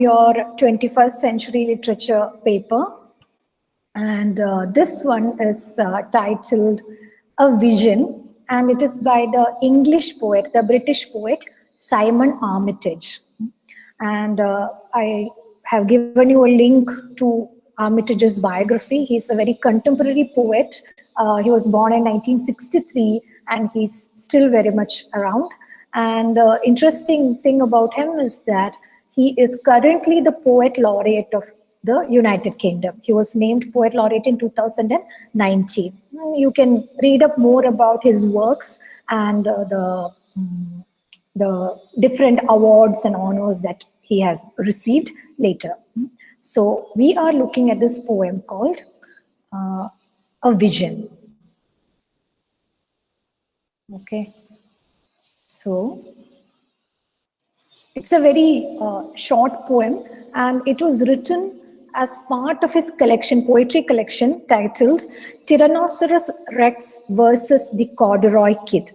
your 21st century literature paper, and this one is titled A Vision, and it is by the English poet, the British poet Simon Armitage. And I have given you a link to Armitage's biography. He's a very contemporary poet. He was born in 1963 and he's still very much around. And the interesting thing about him is that he is currently the poet laureate of the United Kingdom. He was named poet laureate in 2019. You can read up more about his works and the different awards and honors that he has received later. So we are looking at this poem called A Vision. Okay. So it's a very short poem, and it was written as part of his collection, poetry collection, titled Tyrannosaurus Rex versus the Corduroy Kid.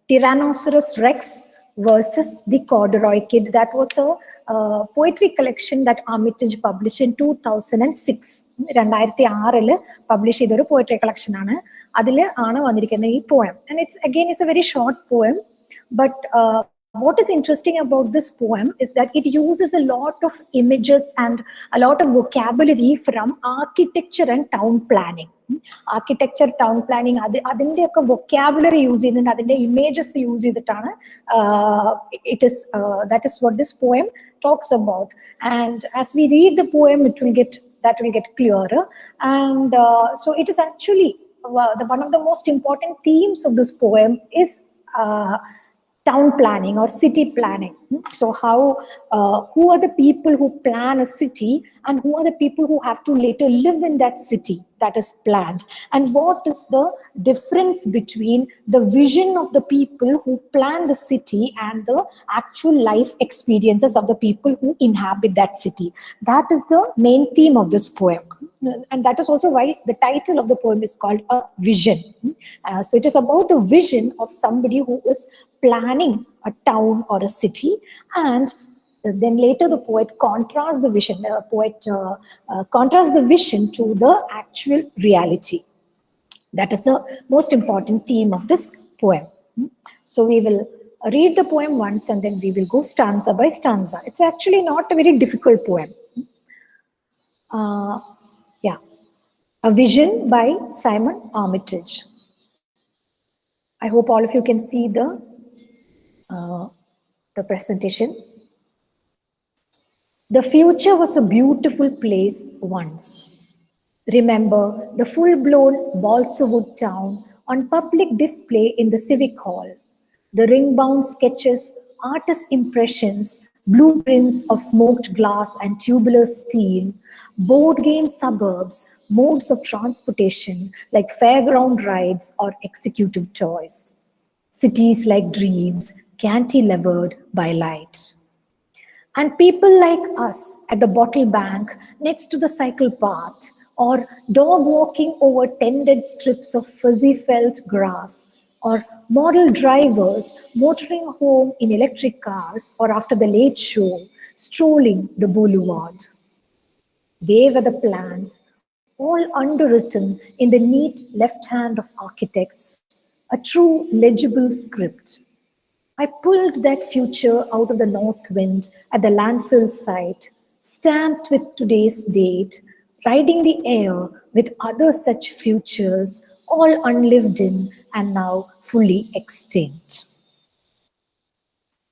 Tyrannosaurus Rex versus the Corduroy Kid. That was a poetry collection that Armitage published in 2006. 2006 published ചെയ്തൊരു poetry collection ആണ്. അതില് ആണ് വന്നിരിക്കുന്ന ഈ poem. And it's a very short poem, but what is interesting about this poem is that it uses a lot of images and a lot of vocabulary from architecture and town planning. Architecture, town planning, adinte okke vocabulary use cheyinnundu, adinte images use cheyidittaan that is what this poem talks about. And as we read the poem, that will get clearer. And so it is actually one of the most important themes of this poem is town planning or city planning. So who are the people who plan a city, and who are the people who have to later live in that city that is planned, and what is the difference between the vision of the people who plan the city and the actual life experiences of the people who inhabit that city. That is the main theme of this poem. And that is also why the title of the poem is called A Vision. So it is about the vision of somebody who is planning a town or a city, and then later the poet contrasts the vision. Contrasts the vision to the actual reality. That is the most important theme of this poem. So we will read the poem once and then we will go stanza by stanza. It's actually not a very difficult poem. A Vision by Simon Armitage. I hope all of you can see the presentation. The future was a beautiful place once. Remember the full-blown balsa wood town on public display in the civic hall. The ring-bound sketches, artist impressions, blueprints of smoked glass and tubular steel, board game suburbs, modes of transportation like fairground rides or executive toys. Cities like dreams, cantilevered by light. And people like us at the bottle bank next to the cycle path, or dog walking over tended strips of fuzzy felt grass, or model drivers motoring home in electric cars, or after the late show, strolling the boulevard. They were the plans, all underwritten in the neat left hand of architects, a true legible script. I pulled that future out of the north wind at the landfill site, stamped with today's date, riding the air with other such futures, all unlived in and now fully extinct.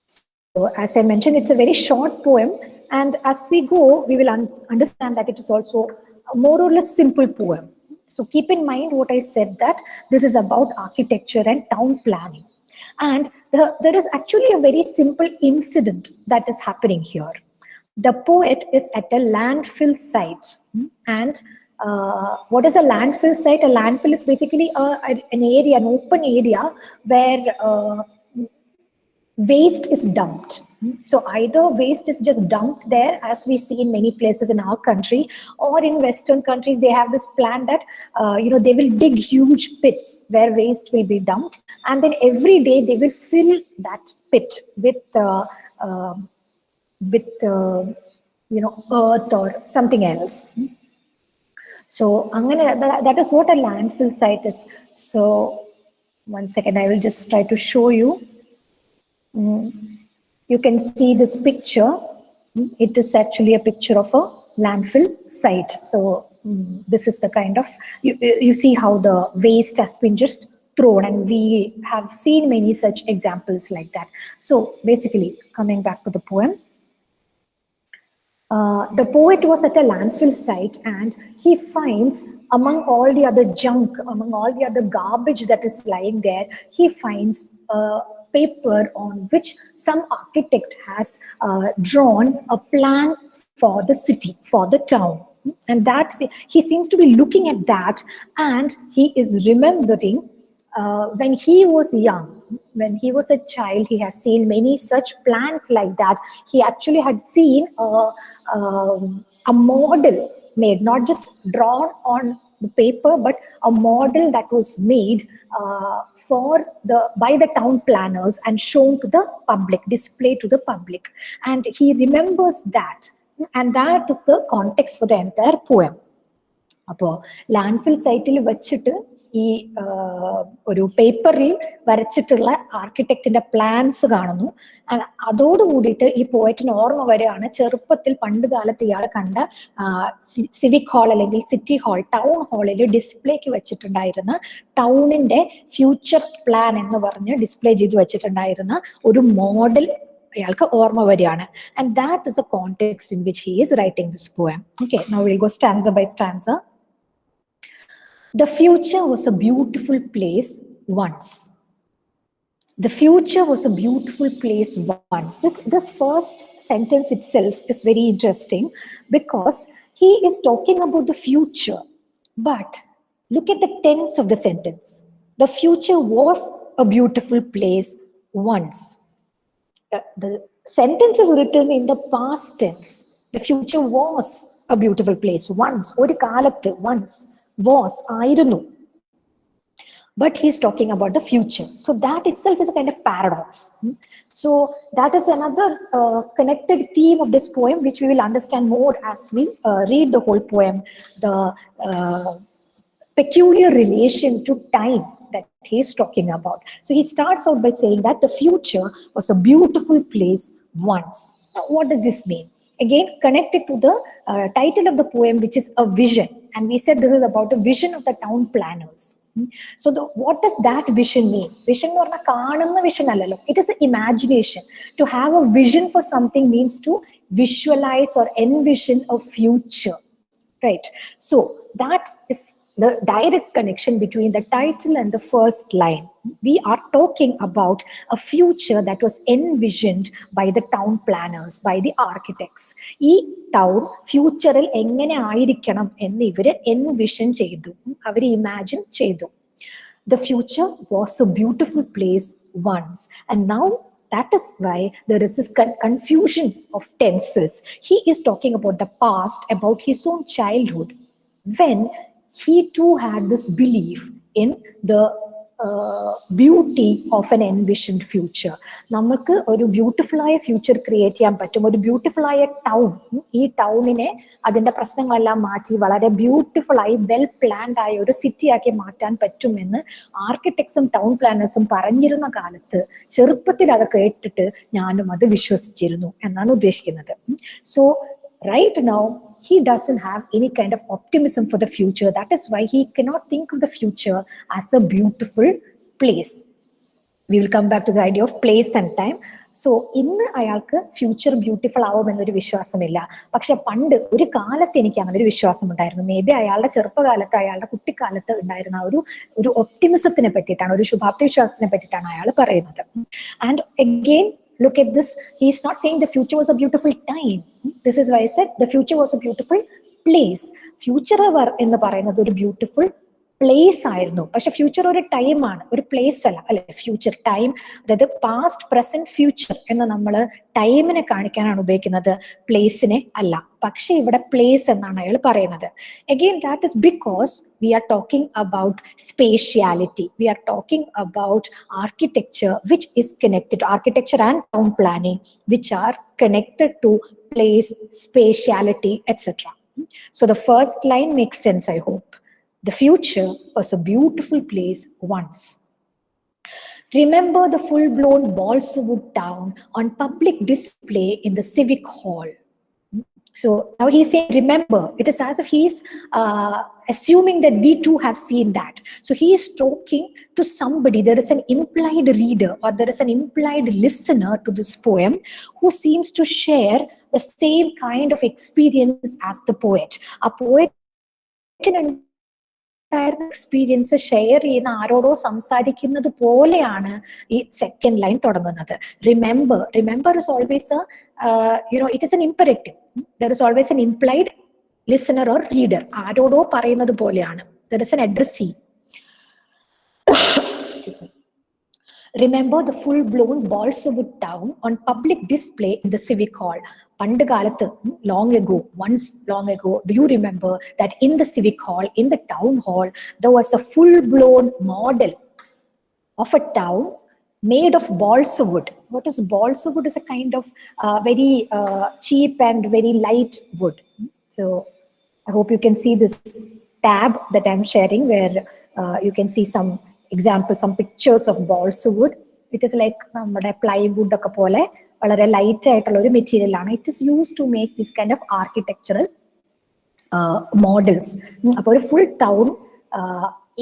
So, as I mentioned, it's a very short poem, and as we go, we will understand that it is also a more or less simple poem. So keep in mind what I said, that this is about architecture and town planning. And there is actually a very simple incident that is happening here. The poet is at a landfill site. And what is a landfill site? A landfill is basically an area, an open area where waste is dumped. So either waste is just dumped there, as we see in many places in our country, or in Western countries, they have this plan that, they will dig huge pits where waste will be dumped. And then every day they will fill that pit with earth or something else. So that is what a landfill site is. So one second, I will just try to show you. You can see this picture. It is actually a picture of a landfill site. So this is the kind of, you see how the waste has been just thrown, and we have seen many such examples like that. So basically, coming back to the poem, the poet was at a landfill site and he finds among all the other junk, among all the other garbage that is lying there, he finds a paper on which some architect has drawn a plan for the city, for the town. And that's, he seems to be looking at that, and he is remembering when he was young, when he was a child, he has seen many such plans like that. He actually had seen a model made, not just drawn on the paper, but a model that was made by the town planners and shown to the public, displayed to the public. And he remembers that, and that is the context for the entire poem. അപ്പോൾ landfill സൈറ്റിൽ വെച്ചിട്ട് ഈ ഒരു പേപ്പറിൽ വരച്ചിട്ടുള്ള ആർക്കിടെക്റ്റിന്റെ plans കാണുന്നു. അതോടുകൂടിയിട്ട് ഈ പോയറ്റിന് ഓർമ്മ വരികയാണ് ചെറുപ്പത്തിൽ പണ്ട് കാലത്ത് ഇയാൾ കണ്ട സിവിക് ഹാൾ അല്ലെങ്കിൽ സിറ്റി ഹാൾ, ടൗൺ ഹാളിൽ ഡിസ്പ്ലേക്ക് വെച്ചിട്ടുണ്ടായിരുന്ന ടൗണിന്റെ ഫ്യൂച്ചർ പ്ലാൻ എന്ന് പറഞ്ഞ് ഡിസ്പ്ലേ ചെയ്ത് വെച്ചിട്ടുണ്ടായിരുന്ന ഒരു മോഡൽ അയാൾക്ക് ഓർമ്മ വരികയാണ്. And that is a context in which he is writing this poem. Okay, now will go stanza by stanza. The future was a beautiful place once. The future was a beautiful place once. This first sentence itself is very interesting because he is talking about the future. But look at the tense of the sentence. The future was a beautiful place once. The sentence is written in the past tense. The future was a beautiful place once. Oru kalathu, once, was, ആയിരുന്നു. But he's talking about the future. So that itself is a kind of paradox. So that is another connected theme of this poem, which we will understand more as we read the whole poem. The peculiar relation to time that he's talking about. So he starts out by saying that the future was a beautiful place once. Now, what does this mean? Again, connected to the title of the poem, which is a vision. And we said this is about the vision of the town planners. So what does that vision mean? Vision or കാണുന്ന vision allalo. It is the imagination. To have a vision for something means to visualize or envision a future. Right? So that is the direct connection between the title and the first line. We are talking about a future that was envisioned by the town planners, by the architects. Ee town future il engane aayirikkanam ennu ivare envision cheyidu, avare imagine cheyidu. The future was a beautiful place once, and now that is why there is this confusion of tenses. He is talking about the past, about his own childhood, when he too had this belief in the beauty of an envisioned future. നമുക്ക് ഒരു beautiful ആയ future create ചെയ്യാൻ പറ്റും, ഒരു beautiful ആയ town, ഈ ടൗണിനെ അതിന്റെ പ്രശ്നങ്ങളെല്ലാം മാറ്റി വളരെ ബ്യൂട്ടിഫുൾ ആയി വെൽ പ്ലാൻഡ് ആയ ഒരു സിറ്റി ആക്കി മാറ്റാൻ പറ്റുമെന്ന് ആർക്കിടെക്ട്സും ടൗൺ പ്ലാനേഴ്സും പറഞ്ഞിരുന്ന കാലത്ത് ചെറുപ്പത്തിൽ അത് കേട്ടിട്ട് ഞാനും അത് വിശ്വസിച്ചിരുന്നു എന്നാണ് ഉദ്ദേശിക്കുന്നത്. So right now he doesn't have any kind of optimism for the future. That is why he cannot think of the future as a beautiful place. We will come back to the idea of place and time. So ഇന്ന് അയാൾക്ക് future beautiful ആവുമെന്നൊരു വിശ്വാസമില്ല. പക്ഷെ പണ്ട് ഒരു കാലത്ത് എനിക്ക് അങ്ങനെ ഒരു വിശ്വാസം ഉണ്ടായിരുന്നു. മേ ബി അയാളുടെ ചെറുപ്പകാലത്ത്, അയാളുടെ കുട്ടിക്കാലത്ത് ഉണ്ടായിരുന്ന ഒരു ഒപ്റ്റിമിസത്തിനെ പറ്റിയിട്ടാണ്, ഒരു ശുഭാപ്തി വിശ്വാസത്തിനെ പറ്റിയിട്ടാണ് അയാൾ പറയുന്നത്. And again look at this. He's not saying the future was a beautiful time. This is why I said the future was a beautiful place. Future എന്ന് പറയുന്നത് ഒരു ബ്യൂട്ടിഫുൾ പ്ലേസ് ആയിരുന്നു. പക്ഷെ ഫ്യൂച്ചർ ഒരു ടൈമാണ്, ഒരു പ്ലേസ് അല്ല അല്ലെ. ഫ്യൂച്ചർ ടൈം, അതായത് പാസ്റ്റ് പ്രസന്റ് ഫ്യൂച്ചർ എന്ന് നമ്മൾ ടൈമിനെ കാണിക്കാനാണ് ഉപയോഗിക്കുന്നത്, പ്ലേസിനെ അല്ല. പക്ഷെ ഇവിടെ പ്ലേസ് എന്നാണ് അയാൾ പറയുന്നത്. Again that is because we are talking about spatiality, we are talking about architecture which is connected to architecture and town planning, which are connected to place, spatiality, etc. So the first line makes sense, I hope. The future was a beautiful place once. Remember the full-blown balsa wood town on public display in the civic hall. So now he's saying, remember. It is as if he's assuming that we too have seen that. So he is talking to somebody. There is an implied reader, or there is an implied listener to this poem, who seems to share the same kind of experience as the poet. A poet experience share ചെയ്യുന്ന ആരോടോ സംസാരിക്കുന്നത് പോലെയാണ് ഈ second line തുടങ്ങുന്നത്. Remember, remember is always it is an imperative. There is always an implied listener or reader. ആരോടോ പറയുന്നത് പോലെയാണ്. There is an addressee. Excuse me. Remember the full-blown balsa wood town on public display in the civic hall. പണ്ട് കാലത്ത്, long ago, once long ago, do you remember that in the civic hall, in the town hall, there was a full-blown model of a town made of balsa wood. What is balsa wood? Is a kind of very cheap and very light wood. So I hope you can see this tab that I'm sharing, where you can see some examples, some pictures of balsa wood. It is like plywood ഒക്കെ പോലെ വളരെ light ആയിട്ടുള്ള ഒരു material ആണ്. It is use to make this kind of architectural models. അപ്പോൾ ഒരു full town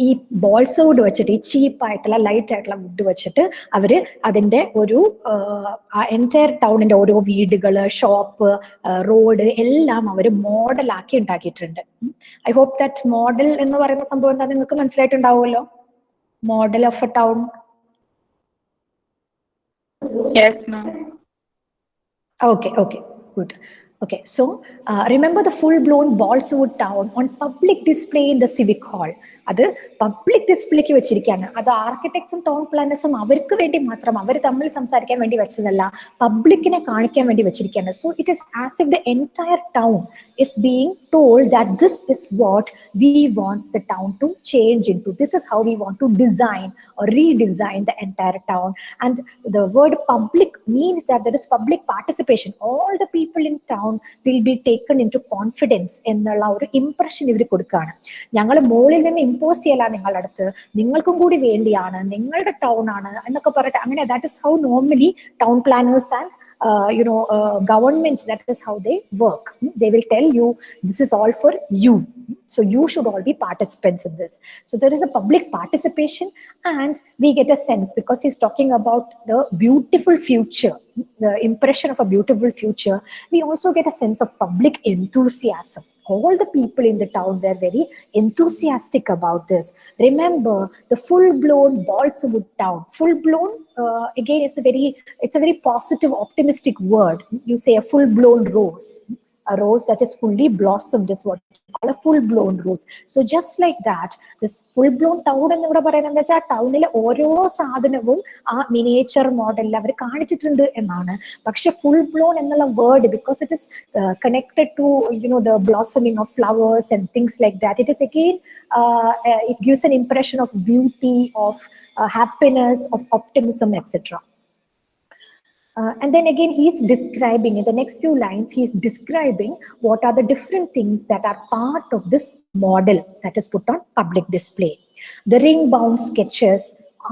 ഈ ബോൾസ would വെച്ചിട്ട്, ഈ ചീപ്പായിട്ടുള്ള ലൈറ്റ് ആയിട്ടുള്ള വുഡ് വെച്ചിട്ട് അവര് അതിന്റെ ഒരു എൻറ്റയർ ടൗണിന്റെ ഓരോ വീടുകള്, ഷോപ്പ്, റോഡ് എല്ലാം അവര് മോഡലാക്കി ഉണ്ടാക്കിയിട്ടുണ്ട്. ഐ ഹോപ്പ് ദാറ്റ് മോഡൽ എന്ന് പറയുന്ന സംഭവം എന്താ നിങ്ങൾക്ക് മനസ്സിലായിട്ടുണ്ടാവുമല്ലോ. Model of a town. Yes, ma'am. Okay, good. Okay, so remember the full-blown balsa wood town on public display in the civic hall. അത് പബ്ലിക് ഡിസ്പ്ലേക്ക് വെച്ചിരിക്കുകയാണ്. അത് ആർക്കിടെക്ട്സും ടൗൺ പ്ലാനേഴ്സും അവർക്ക് വേണ്ടി മാത്രം, അവർ തമ്മിൽ സംസാരിക്കാൻ വേണ്ടി വെച്ചതല്ല, പബ്ലിക്കിനെ കാണിക്കാൻ വേണ്ടി വെച്ചിരിക്കുകയാണ്. So it is as if the entire town is being told that this is what we want the town to change into. This is how we want to design or redesign the entire town. And the word public means that there is public participation. All the people in town will be taken into confidence എന്നുള്ള ഒരു impression ഇവർ കൊടുക്കുകയാണ്. ഞങ്ങൾ മുകളിൽ നിന്ന് impose ചെയ്യല നിങ്ങളുടെ അടുത്ത്, നിങ്ങൾക്കും കൂടി വേണ്ടിയാണ്, നിങ്ങളുടെ ടൗൺ ആണ് എന്നൊക്കെ പറഞ്ഞിട്ട് അങ്ങനെ. That is how normally town planners and governments, that is how they work. They will tell you this is all for you, so you should all be participants in this. So there is a public participation, and we get a sense, because he's talking about the beautiful future, the impression of a beautiful future. We also get a sense of public enthusiasm. All the people in the town were very enthusiastic about this. Remember the full-blown balsa wood town. Full-blown, again, it's a very positive, optimistic word. You say a full-blown rose. A rose that is fully blossomed is what we call a full-blown rose. So just like that, this full-blown town എന്ന് ഇവിടെ പറയുന്നത് വെച്ചാൽ ടൗണിലെ ഓരോ സാധനവും ആ miniature മോഡലിൽ അവർ കാണിച്ചിട്ടുണ്ട് എന്നാണ്. പക്ഷെ full-blown എന്നുള്ള word, because it is connected to the blossoming of flowers and things like that, it is again it gives an impression of beauty, of happiness, of optimism, etc. And then again, he's describing, in the next few lines, he's describing what are the different things that are part of this model that is put on public display. The ring-bound sketches,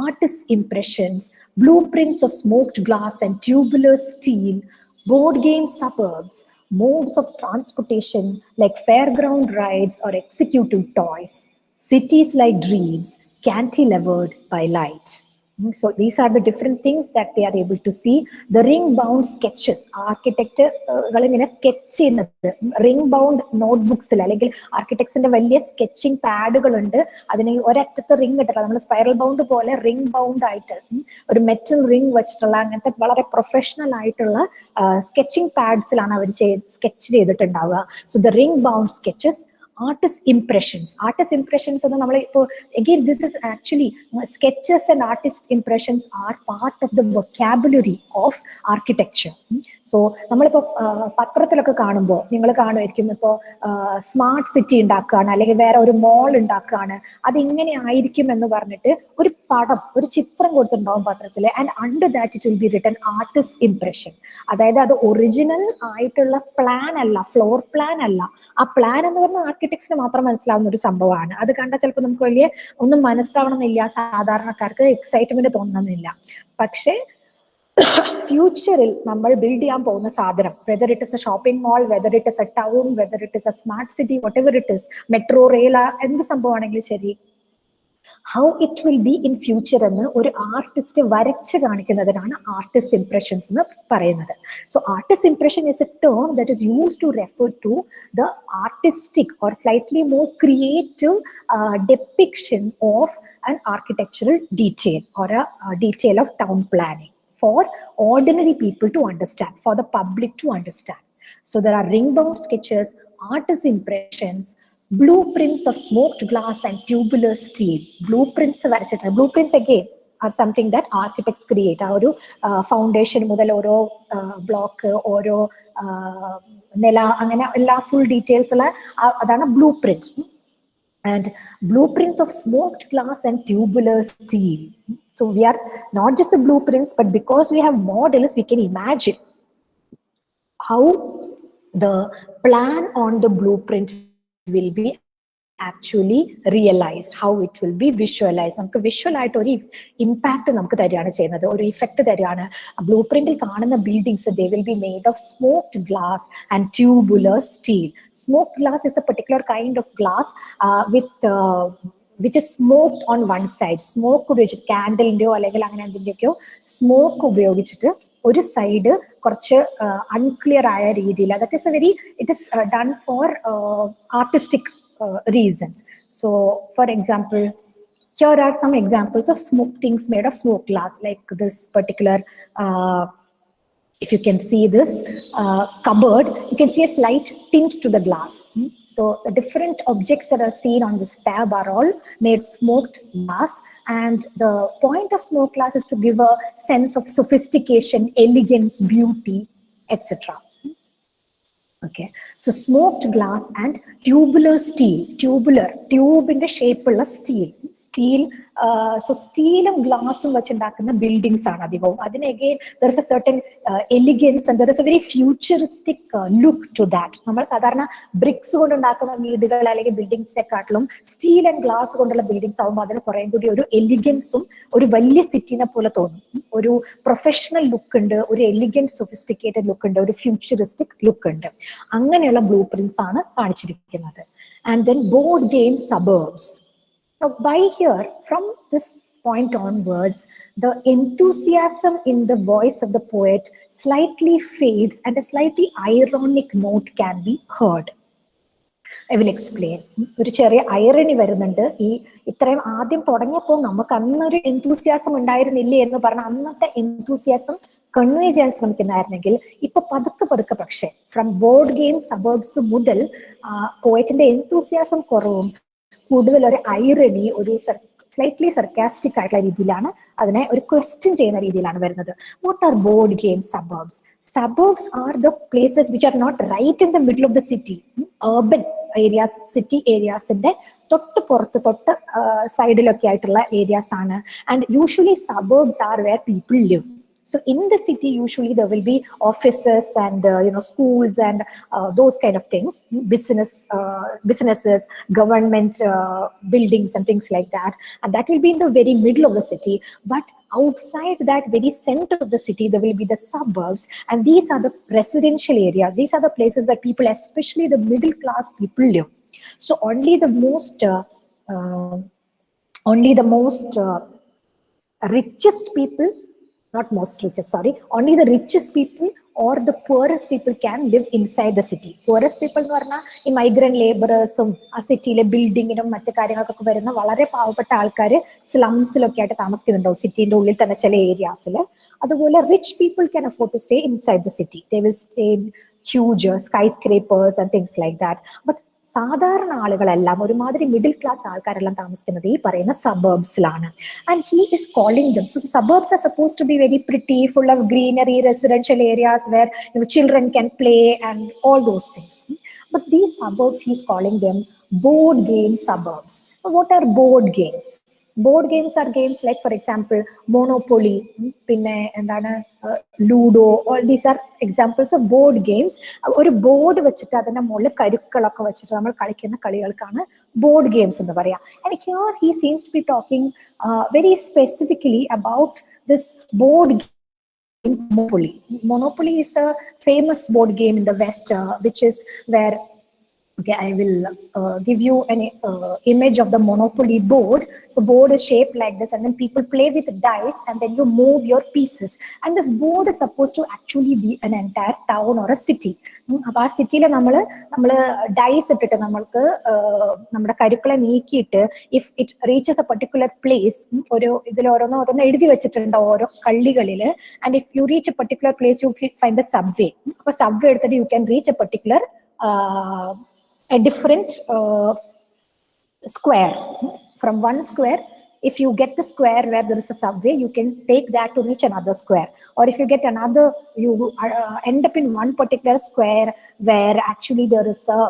artist impressions, blueprints of smoked glass and tubular steel, board game suburbs, modes of transportation like fairground rides or executive toys, cities like dreams, cantilevered by light. So these are the different things that they are able to see. The ring-bound sketches, architecture sketch ചെയ്യുന്നത് ring-bound notebooks, അല്ലെങ്കിൽ ആർക്കിടെക്ട്സിന്റെ വലിയ sketching പാഡുകളുണ്ട്. അതിന് ഒരറ്റത്ത് ring ഇട്ടിട്ടുള്ള, നമ്മൾ spiral bound പോലെ ring bound ആയിട്ട് ഒരു metal ring വെച്ചിട്ടുള്ള അങ്ങനത്തെ വളരെ പ്രൊഫഷണൽ ആയിട്ടുള്ള സ്കെച്ചിങ് പാഡ്സിലാണ് അവർ സ്കെച്ച് ചെയ്തിട്ടുണ്ടാവുക. So the ring-bound sketches, artist impressions. Artist impressions എന്ന് നമ്മൾ ഇപ്പോൾ again this is actually sketches and artist impressions are part of the vocabulary of architecture. So നമ്മളിപ്പോൾ പത്രത്തിലൊക്കെ കാണുമ്പോൾ നിങ്ങൾ കാണുമായിരിക്കും ഇപ്പോൾ സ്മാർട്ട് സിറ്റി ഉണ്ടാക്കുകയാണ് അല്ലെങ്കിൽ വേറെ ഒരു മോൾ ഉണ്ടാക്കുകയാണ്, അത് ഇങ്ങനെ ആയിരിക്കും എന്ന് പറഞ്ഞിട്ട് ഒരു പടം, ഒരു ചിത്രം കൊടുത്തിട്ടുണ്ടാവും പത്രത്തിൽ, and under that it will be written artist impression. അതായത് അത് ഒറിജിനൽ ആയിട്ടുള്ള പ്ലാൻ അല്ല, ഫ്ലോർ പ്ലാൻ അല്ല. ആ പ്ലാൻ എന്ന് പറഞ്ഞാൽ ആർക്കിടെക്ട്സിന് മാത്രം മനസ്സിലാവുന്ന ഒരു സംഭവമാണ്. അത് കണ്ടാൽ ചിലപ്പോൾ നമുക്ക് വലിയ ഒന്നും മനസ്സിലാവണമെന്നില്ല, സാധാരണക്കാർക്ക് എക്സൈറ്റ്മെന്റ് തോന്നണമെന്നില്ല. പക്ഷേ ഫ്യൂച്ചറിൽ നമ്മൾ ബിൽഡ് ചെയ്യാൻ പോകുന്ന സാധനം, whether it is a shopping mall, whether it is a town, whether it is a smart city, whatever it is, metro rail, എന്ത് സംഭവമാണെങ്കിലും ശരി, how it will be in future എന്ന് ഒരു ആർട്ടിസ്റ്റ് വരച്ച് കാണിക്കുന്നതിനാണ് ആർട്ടിസ്റ്റ് ഇംപ്രഷൻസ് എന്ന് പറയുന്നത്. So artist impression is a term that is used to refer to the artistic or slightly more creative depiction of an architectural detail or a detail of town planning for ordinary people to understand, for the public to understand. So there are ring-bound sketches, artist impressions, blueprints of smoked glass and tubular steel. Blueprints again are something that architects create. Oru foundation mudal oro block oro nela angane ella full details alla adana blueprints. And blueprints of smoked glass and tubular steel. So we are not just the blueprints, but because we have models, we can imagine how the plan on the blueprint will be actually realized, how it will be visualized. നമുക്ക് visual ആയിട്ട് ഒരു impact നമുക്ക് തരികയാണ് ചെയ്യുന്നത്, ഒരു effect തരികയാണ്. ബ്ലൂപ്രിന്റിൽ കാണുന്ന buildings they will be made of smoked glass and tubular steel. Smoked glass is a particular kind of glass which is smoked on one side. Smoke ഉപയോഗിച്ചിട്ട് കാൻഡലിന്റെയോ അല്ലെങ്കിൽ അങ്ങനെ എന്തിന്റെയൊക്കെയോ സ്മോക്ക് ഉപയോഗിച്ചിട്ട് ഒരു സൈഡ് കുറച്ച് അൺക്ലിയർ ആയ രീതിയിൽ, that is A very, it is done for artistic reasons. So for example, here are some examples of things made of smoked glass, like this particular if you can see this cupboard, you can see a slight tint to the glass. So the different objects that are seen on this tab are all made smoked glass, and the point of smoked glass is to give a sense of sophistication, elegance, beauty, etc. Okay, so smoked glass and tubular steel. Tubular, tube in the shape of steel. So steel and glass vachundakkunna buildings aanu adhigavum. Adine again there is a certain elegance and there is a very futuristic look to that. Nammal sadharana bricks kondu undakkunna veedugal alleke buildings nekkatlum steel and glass kondulla buildings avum adine koreyum kudi oru elegance um oru valiya city ne pole thonum, oru professional look undu, oru elegant sophisticated look undu, oru futuristic look undu. അങ്ങനെയുള്ള blueprints ആണ് കാണിച്ചിരിക്കുന്നത്. And then board game suburbs. Now by here, from this point onwards, the enthusiasm in the voice of the poet slightly fades and a slightly ironic note can be heard. I will explain. ഒരു ചെറിയ irony വരുന്നുണ്ട്. ഈ ഇത്രയും ആദ്യം തുടങ്ങിയപ്പോൾ നമുക്ക് അന്നൊരു എന്തൂസിയാസം ഉണ്ടായിരുന്നില്ലേ എന്ന് പറഞ്ഞ അന്നത്തെ എന്തൂസിയാസം കൺവേ ചെയ്യാൻ ശ്രമിക്കുന്നതായിരുന്നെങ്കിൽ ഇപ്പൊ പതുക്കെ പക്ഷേ ഫ്രം ബോർഡ് ഗെയിം സബർബ്സ് മുതൽ പോയറ്റിന്റെ എന്തൂസിയാസം കുറവും കൂടുതൽ ഒരു ഐറണി, ഒരു സ്ലൈറ്റ്ലി സർക്കാസ്റ്റിക് ആയിട്ടുള്ള രീതിയിലാണ് അതിനെ ഒരു ക്വസ്റ്റ്യൻ ചെയ്യുന്ന രീതിയിലാണ് വരുന്നത്. What are board game suburbs? Suburbs are the places which are not right in the middle of the city. Urban areas, city areas inde തൊട്ട് പുറത്ത് തൊട്ട് സൈഡിലൊക്കെ ആയിട്ടുള്ള ഏരിയാസ് ആണ്. And usually suburbs are where people live. So in the city, usually there will be offices and schools and those kind of things, businesses, government buildings and things like that. And that will be in the very middle of the city. But outside that very center of the city, there will be the suburbs, and these are the residential areas. These are the places where people, especially the middle class people, live. So only the most richest people, not most richest, sorry, only the richest people or the poorest people can live inside the city. Poorest people എന്ന് പറഞ്ഞാൽ ഈ migrant ലേബറേഴ്സും ആ സിറ്റിയിലെ ബിൽഡിങ്ങിനും മറ്റു കാര്യങ്ങൾക്കൊക്കെ വരുന്ന വളരെ പാവപ്പെട്ട ആൾക്കാർ സ്ലംസിലൊക്കെ ആയിട്ട് താമസിക്കുന്നുണ്ടാവും സിറ്റിന്റെ ഉള്ളിൽ തന്നെ ചില ഏരിയാസിൽ. അതുപോലെ rich people can afford to stay inside the city. They will stay in huge skyscrapers and things like that. But സാധാരണ ആളുകളെല്ലാം ഒരുമാതിരി മിഡിൽ ക്ലാസ് ആൾക്കാരെല്ലാം താമസിക്കുന്നത് ഈ പറയുന്ന സബർബ്സിലാണ്. And he is calling them, so suburbs are suppose to be very pretty, full of greenery, residential areas where children can play and all those things. But these suburbs, he's calling them board game suburbs. So what are board games? Board games are games like, for example, Monopoly, പിന്നെ എന്താണ് Ludo, all these are examples of board games. ഒരു board വെച്ചിട്ട് അതിന്റെ മുകളിൽ കരുക്കളൊക്കെ വെച്ചിട്ട് നമ്മൾ കളിക്കുന്ന കളികൾക്കാണ് board games എന്ന് പറയാം. And here he seems to be talking very specifically about this board game, Monopoly. Monopoly is a famous board game in the West, which is where, okay, I will give you an image of the Monopoly board. So board is shaped like this, and then people play with dice, and then you move your pieces. And this board is supposed to actually be an entire town or a city. അപ്പോൾ ആ സിറ്റിയിൽ നമ്മൾ dyes ഇട്ടിട്ട് നമ്മൾക്ക് നമ്മുടെ കരുക്കളെ നീക്കിയിട്ട് if it reaches a particular place, ഒരു ഇതിൽ ഓരോന്ന് എഴുതി വെച്ചിട്ടുണ്ട് ഓരോ കള്ളികളിൽ. And if you reach a particular place you find the subway. അപ്പോൾ സബ്വേ എടുത്തിട്ട് you can reach a particular a different square. From one square, if you get the square where there is a subway, you can take that to reach another square. Or if you get another, you end up in one particular square where actually there is a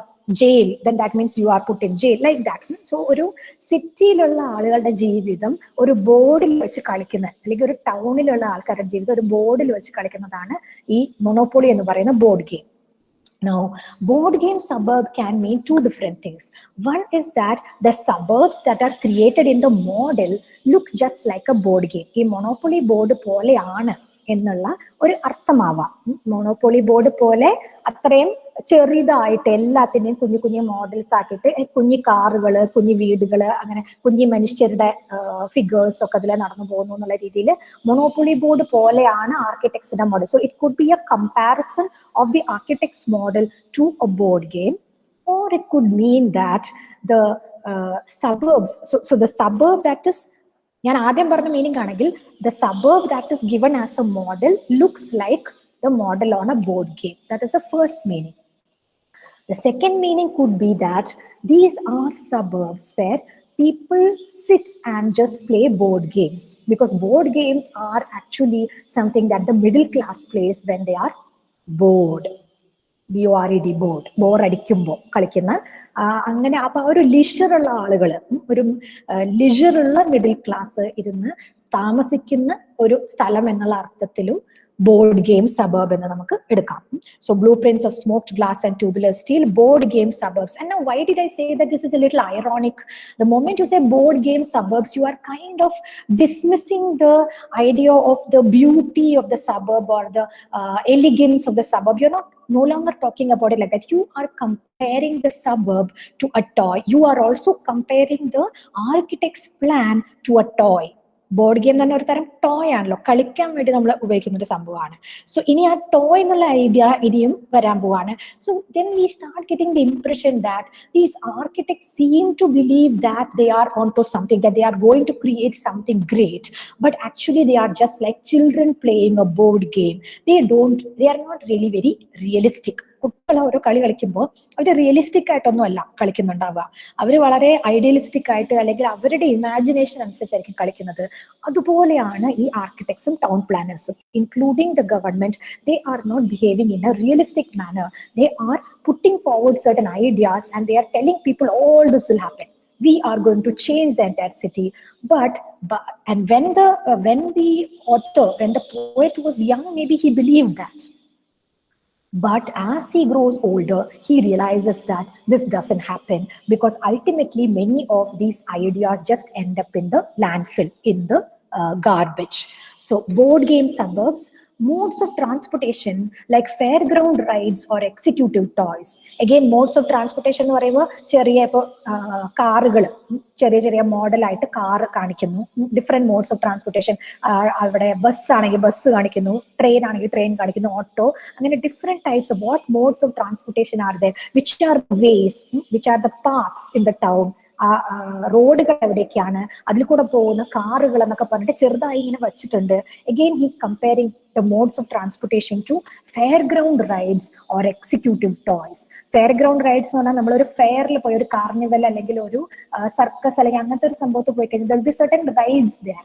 jail, then that means you are put in jail, like that. So ഒരു സിറ്റിയിലുള്ള ആളുകളുടെ ജീവിതം ഒരു ബോർഡിൽ വെച്ച് കളിക്കുന്ന, അല്ലെങ്കിൽ ഒരു ടൗണിലുള്ള ആൾക്കാരുടെ ജീവിതം ഒരു ബോർഡിൽ വെച്ച് കളിക്കുന്നതാണ് ഈ മൊണോപ്പൊളി എന്ന് പറയുന്ന board game. Now, board game suburb can mean two different things. One is that the suburbs that are created in the model look just like a board game. ഈ Monopoly board പോലെയാണ് എന്നുള്ള ഒരു അർത്ഥമാവാം. Monopoly board പോലെ അത്രയും ചെറുതായിട്ട് എല്ലാത്തിനെയും കുഞ്ഞു കുഞ്ഞു മോഡൽസ് ആക്കിയിട്ട് കുഞ്ഞു കാറുകള്, കുഞ്ഞു വീടുകള്, അങ്ങനെ കുഞ്ഞു മനുഷ്യരുടെ ഫിഗേഴ്സ് ഒക്കെ അതിൽ നടന്നു പോകുന്നു എന്നുള്ള രീതിയിൽ മോണോപ്പൊളി ബോർഡ് പോലെയാണ് ആർക്കിടെക്ട്സിന്റെ model. So it could be a comparison of the architects model to a board game, or it could mean that the suburbs, so the suburb that is, ഞാൻ ആദ്യം പറഞ്ഞ മീനിങ് ആണെങ്കിൽ the suburb that is given as a model looks like the model on a board game. That is the first meaning. The second meaning could be that these are suburbs where people sit and just play board games, because board games are actually something that the middle class plays when they are bored. BORED, bored, ബോറടിക്കുമ്പോൾ കളിക്കുന്ന അങ്ങനെ. അപ്പൊ ഒരു ലിഷറുള്ള ആളുകൾ, ഒരു ലിഷറുള്ള middle class ഇരുന്ന് താമസിക്കുന്ന ഒരു സ്ഥലം എന്നുള്ള അർത്ഥത്തിലും board game suburb എന്ന് നമുക്ക് എടുക്കാം. So blueprints of smoked glass and tubular steel, board game suburbs. And now why did I say that this is a little ironic? The moment you say board game suburbs, you are kind of dismissing the idea of the beauty of the suburb or the elegance of the suburb. You're no longer talking about it like that. You are comparing the suburb to a toy. You are also comparing the architect's plan to a toy. Board game തന്നെ ഒരു തരം toy ആണല്ലോ, കളിക്കാൻ വേണ്ടി നമ്മൾ ഉപയോഗിക്കുന്ന ഒരു സംഭവമാണ്. സോ ഇനി ആ ടോയ് എന്നുള്ള ഐഡിയ ഇനിയും വരാൻ പോവാണ്. So then we start getting the impression that these architects seem to believe that they are on to something, that they are going to create something great, but actually they are just like children playing a board game. They are not really very realistic. കുട്ടികൾ ഓരോ കളി കളിക്കുമ്പോൾ അവർ realistic ആയിട്ടൊന്നും അല്ല കളിക്കുന്നുണ്ടാവുക. അവർ വളരെ idealistic ആയിട്ട് അല്ലെങ്കിൽ അവരുടെ ഇമാജിനേഷൻ അനുസരിച്ചായിരിക്കും കളിക്കുന്നത്. അതുപോലെയാണ് ഈ ആർക്കിടെക്ട്സും ടൗൺ പ്ലാനേഴ്സും, including the government. They are not behaving in a realistic manner. They are putting forward certain ideas and they are telling people all this will happen. We are going to change the entire city. And when the author, when the poet was young, maybe he believed that. But as he grows older, he realizes that this doesn't happen, because ultimately many of these ideas just end up in the landfill, in the garbage. So board game suburbs, modes of transportation like fairground rides or executive toys. Again, modes of transportation എന്ന് പറയുമ്പോൾ ചെറിയ ഇപ്പോൾ കാറുകൾ, ചെറിയ ചെറിയ മോഡലായിട്ട് car കാണിക്കുന്നു. Different modes of transportation. അവിടെ ബസ് ആണെങ്കിൽ ബസ് കാണിക്കുന്നു, ട്രെയിൻ ആണെങ്കിൽ ട്രെയിൻ കാണിക്കുന്നു, ഓട്ടോ, അങ്ങനെ different types of what modes of transportation are there, which are ways, which are the paths in the town റോഡുകൾ എവിടേക്കാണ്, അതിൽ കൂടെ പോകുന്ന കാറുകൾ എന്നൊക്കെ പറഞ്ഞിട്ട് ചെറുതായി ഇങ്ങനെ വെച്ചിട്ടുണ്ട്. Again he's comparing the modes of transportation to fairground rides or executive toys. Fairground rides എന്ന് പറഞ്ഞാൽ നമ്മളൊരു ഫെയറിൽ പോയി, ഒരു കാർണിവൽ അല്ലെങ്കിൽ ഒരു സർക്കസ് അല്ലെങ്കിൽ അങ്ങനത്തെ ഒരു സംഭവത്തിൽ പോയി കഴിഞ്ഞാൽ there will be certain rides there,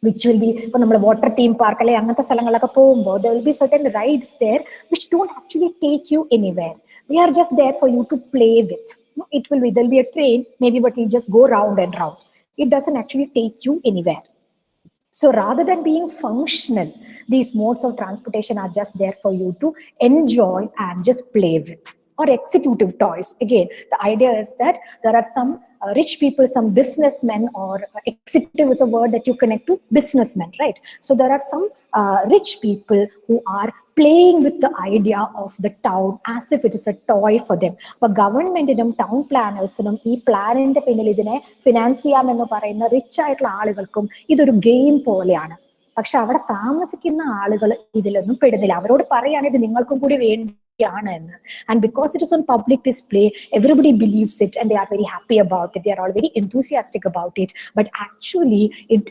which will be, ഇപ്പൊ നമ്മൾ വാട്ടർ തീം പാർക്ക് അല്ലെങ്കിൽ അങ്ങനത്തെ സ്ഥലങ്ങളിലൊക്കെ പോകുമ്പോൾ there will be certain rides there which don't actually take you anywhere. They are just there for you to play with. It will be, there will be a train maybe, but you'll just go round and round. It doesn't actually take you anywhere. So rather than being functional, these modes of transportation are just there for you to enjoy and just play with. Or executive toys. Again, the idea is that there are some rich people, some businessmen, or executive is a word that you connect to businessmen, right? So there are some rich people who are playing with the idea of the town as if it is a toy for them. But government-നും town planners-നും ഈ പ്ലാനിന്റെ പിന്നിൽ ഇതിനെ finance ചെയ്യാമെന്ന് പറയുന്ന rich ആയിട്ടുള്ള ആളുകൾക്കും ഇതൊരു game പോലെയാണ്. പക്ഷെ അവിടെ താമസിക്കുന്ന ആളുകൾ ഇതിലൊന്നും പെടുന്നില്ല. അവരോട് പറയാണ് ഇത് നിങ്ങൾക്കും കൂടി വേണ്ടിയാണ് എന്ന്. And because it is on public display, everybody believes it and they are very happy about it. They are all very enthusiastic about it. But actually, it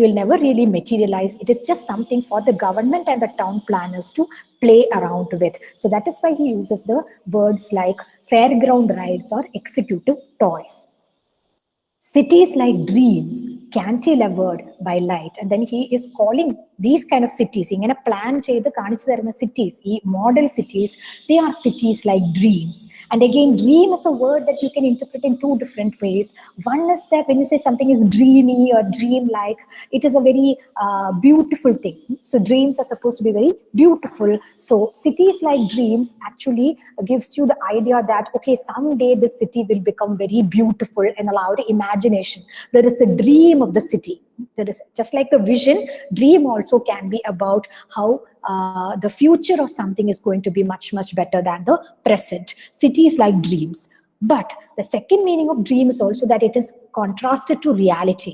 will never really materialize. It is just something for the government and the town planners to play around with. So that is why he uses the words like fairground rides or executive toys. Cities like dreams, cantilevered by light. And then he is calling these kind of cities, ingane plan cheythu kaanichu tharuna cities, model cities, they are cities like dreams. And again, dream is a word that you can interpret in two different ways. One is that when you say something is dreamy or dream like, it is a very beautiful thing. So dreams are supposed to be very beautiful. So cities like dreams actually gives you the idea that okay, someday this city will become very beautiful and allow the imagination. There is a dream of the city. There is, just like the vision, dream also can be about how the future of something is going to be much, much better than the present. Cities like dreams. But the second meaning of dream is also that it is contrasted to reality.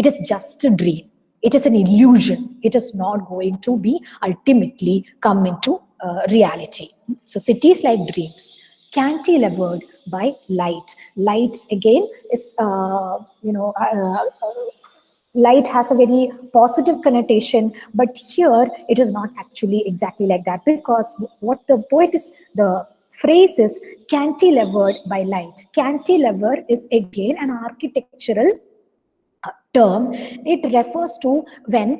It is just a dream. It is an illusion. It is not going to be ultimately come into reality. So cities like dreams, cantilevered by light. Light again is, light has a very positive connotation, but here it is not actually exactly like that, because what the poet is, the phrase is cantilevered by light. Cantilever is again an architectural term. It refers to when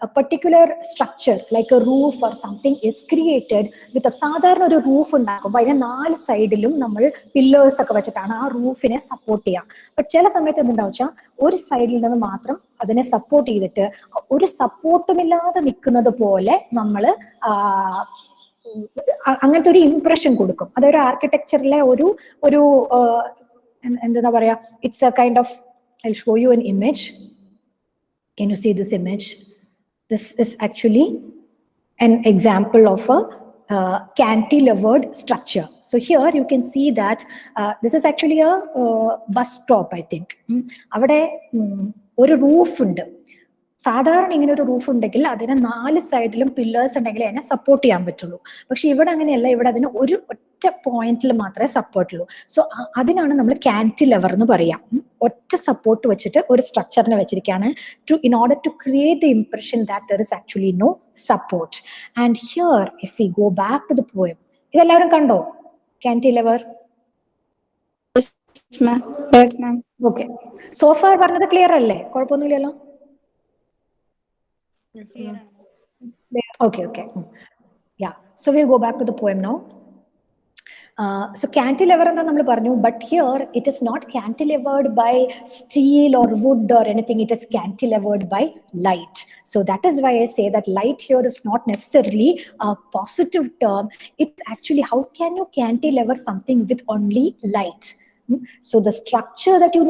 a particular structure like a roof or something is created with a സാധാരണ ഒരു roof ഉണ്ടാക്കുമ്പോൾ അതിന് 4 സൈഡിലും നമ്മൾ pillars ഒക്കെ വെച്ചിട്ടാണ് ആ റൂഫിനെ support ചെയ്യുക. ബട്ട് ചില സമയത്ത് എന്തുണ്ടാവും വെച്ചാൽ ഒരു സൈഡിൽ നിന്ന് മാത്രം അതിനെ സപ്പോർട്ട് ചെയ്തിട്ട് ഒരു സപ്പോർട്ടുമില്ലാതെ നിൽക്കുന്നത് പോലെ നമ്മൾ അങ്ങനത്തെ ഒരു ഇംപ്രഷൻ കൊടുക്കും. അതൊരു ആർക്കിടെക്ചറിലെ ഒരു എന്താ പറയാ, it's A kind of, I'll show you an image. Can you see this image? This is actually an example of a cantilevered structure. So here you can see that this is actually a bus stop, I think. Avade oru roof undu. സാധാരണ ഇങ്ങനെ ഒരു roof ഉണ്ടെങ്കിൽ അതിനെ 4 സൈഡിലും pillars ഉണ്ടെങ്കിൽ അതിനെ support ചെയ്യാൻ പറ്റുള്ളൂ. പക്ഷെ ഇവിടെ അങ്ങനെയല്ല, ഇവിടെ അതിന് ഒരു ഒറ്റ പോയിന്റിൽ മാത്രമേ സപ്പോർട്ടുള്ളൂ. സോ അതിനാണ് നമ്മൾ കാന്റിലെവർ എന്ന് പറയാം. ഒറ്റ സപ്പോർട്ട് വെച്ചിട്ട് ഒരു സ്ട്രക്ചറിനെ വെച്ചിരിക്കുകയാണ് in order to create the impression that there is actually no support. And here if we go back to the poem, ഇതെല്ലാവരും കണ്ടോ കാന്റിലെവർ? Yes ma'am. Okay, so far പറഞ്ഞത് ക്ലിയർ അല്ലേ? കുഴപ്പമൊന്നുമില്ലല്ലോ? Okay. Yeah, so we'll go back to the poem now. So cantilever enda nammal paranju, but here it is not cantilevered by steel or wood or anything. It is cantilevered by light. So that is why I say that light here is not necessarily a positive term. It's actually, how can you cantilever something with only light? So the structure that you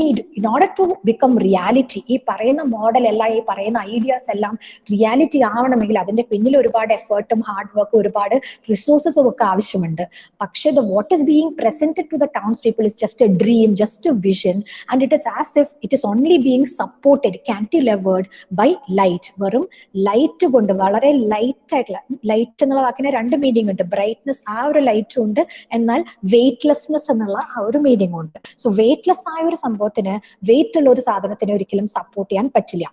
need in order to become reality. ഈ പറയുന്ന model എല്ലാം ഈ പറയുന്ന ideas എല്ലാം reality ആവണമെങ്കിൽ അതിന്റെ പിന്നിൽ ഒരുപാട് എഫേർട്ടും ഹാർഡ് വർക്കും ഒരുപാട് റിസോഴ്സസും ഒക്കെ ആവശ്യമുണ്ട്. പക്ഷേ what is being presented to the townspeople is just a dream, just a vision, and it is as if it is only being supported, cantilevered by light. വെറും ലൈറ്റ് കൊണ്ട്, വളരെ ലൈറ്റ് ആയിട്ടുള്ള, ലൈറ്റ് എന്നുള്ള വാക്കിന് രണ്ട് മീനിങ് ഉണ്ട്. Brightness ആ ഒരു ലൈറ്റും ഉണ്ട്, എന്നാൽ വെയ്റ്റ്ലെസ്നെസ് എന്നുള്ള ആ ഒരു മീനിങ് ഉണ്ട്. സോ വെയ്റ്റ്ലെസ് ആയ ഒരു സംഭവത്തിന്, വെയിറ്റ് ഉള്ള ഒരു സാധനത്തിന് ഒരിക്കലും സപ്പോർട്ട് ചെയ്യാൻ പറ്റില്ല.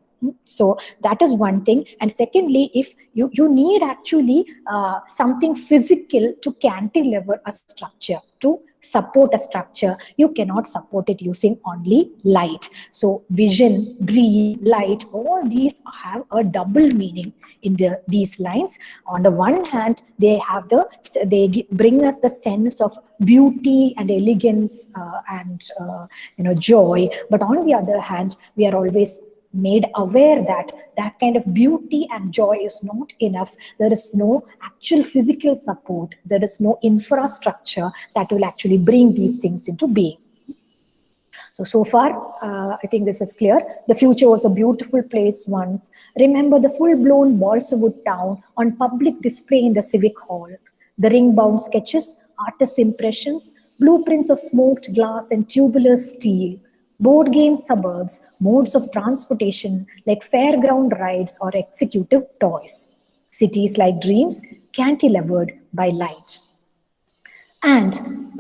So that is one thing. And secondly, if you need actually something physical to cantilever a structure, to support a structure, you cannot support it using only light. So vision, dream, light, all these have a double meaning in these lines. On the one hand, they bring us the sense of beauty and elegance and joy, but on the other hand, we are always made aware that that kind of beauty and joy is not enough. There is no actual physical support. There is no infrastructure that will actually bring these things into being. So far, I think this is clear. The future was a beautiful place once. Remember the full-blown balsa wood town on public display in the civic hall. The ring-bound sketches, artist impressions, blueprints of smoked glass and tubular steel. Board game suburbs, modes of transportation like fairground rides or executive toys. Cities like dreams, cantilevered by light. And